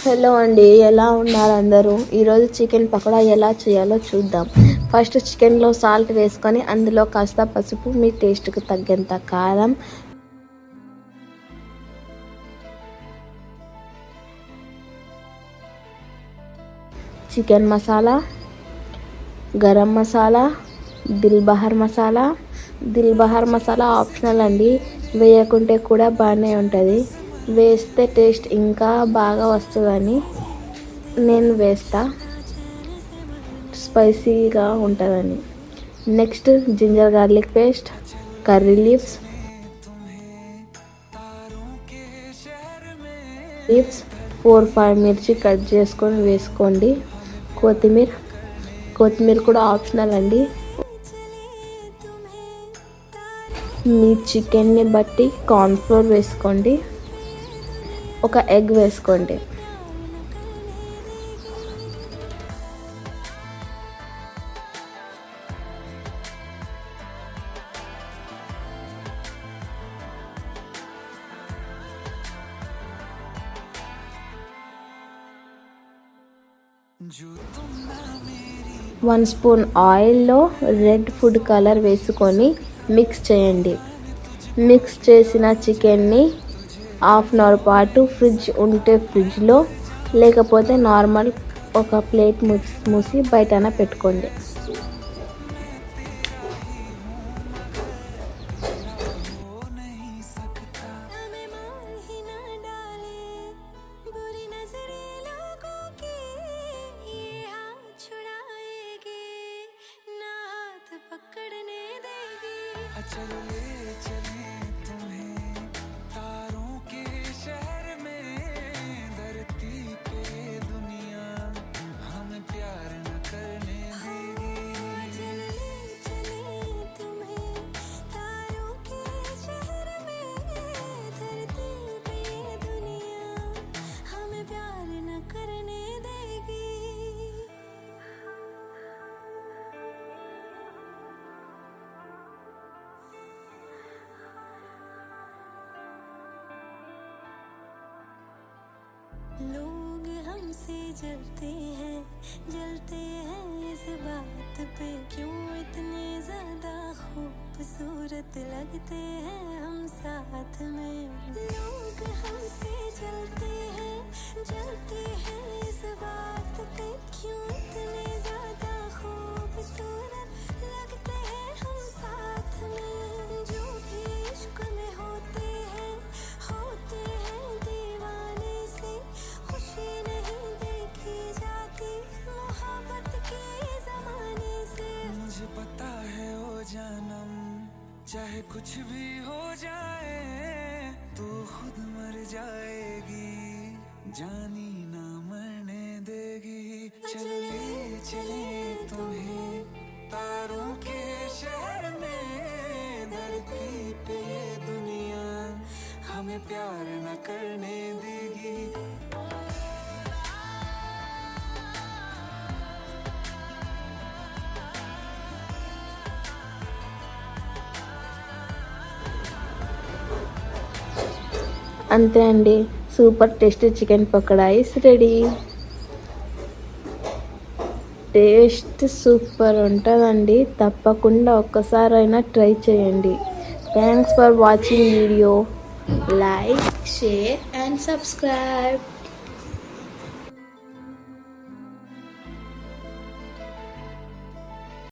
Hello అండి, ఎలా ఉన్నారు అందరూ? ఈరోజు చికెన్ పకోడా ఎలా చేయాలో చూద్దాం. ఫస్ట్ చికెన్లో సాల్ట్ వేసుకొని అందులో కాస్త పసుపు, మీ టేస్ట్కి తగ్గంత కారం, చికెన్ మసాలా, గరం మసాలా, దిల్ బహార్ మసాలా ఆప్షనల్ అండి, వేయకుంటే కూడా బాగానే ఉంటుంది. వేస్తే టేస్ట్ ఇంకా బాగా వస్తుందని నేను వేస్తా, స్పైసీగా ఉంటుందని. Next ginger garlic paste, curry leaves 4-5 మిర్చి కట్ చేసుకొని వేసుకోండి. కొత్తిమీర కూడా ఆప్షనల్ అండి. మీ చికెన్ని బట్టి కార్న్ఫ్లోర్ వేసుకోండి. ఒక ఎగ్ వేసుకోండి. వన్ స్పూన్ ఆయిల్లో రెడ్ ఫుడ్ కలర్ వేసుకొని మిక్స్ చేయండి. మిక్స్ చేసిన చికెన్ని హాఫ్ అన్ అవర్ పాటు ఫ్రిడ్జ్ ఉంటే ఫ్రిడ్జ్లో, లేకపోతే నార్మల్ ఒక ప్లేట్ మూసి బయటన పెట్టుకోండి. चलो ले चले तुम्हें तारों के शहर में, धरती पे दुनिया हमें प्यार न करने देगी। चलो ले चले तुम्हें तारों के शहर में, धरती पे दुनिया हमें प्यार न करने देगी। लोग हमसे जलते हैं इस बात पे, क्यों इतने ज्यादा खूबसूरत लगते हैं हम साथ में। लोग हमसे जलते हैं इस बात पे, क्यों इतने ज्यादा खूबसूरत लगते हैं हम साथ में। जो भी इश्क में होते हैं दीवाने से, खुशी नहीं देखी जाती मोहब्बत के ज़माने से। मुझे पता है ओ जानम, चाहे कुछ भी हो जाए तू खुद मर जाएगी, जानी ना मरने देगी। चले चले तुम्हें तारों के शहर में, धरती पे दुनिया हमें प्यार न करने देगी। అంతే అండి, super tasty chicken pakoda is ready. Taste super ఉంటుందండి, తప్పకుండా ఒక్కసారైనా ట్రై చేయండి. Thanks for watching video. Like, share and subscribe.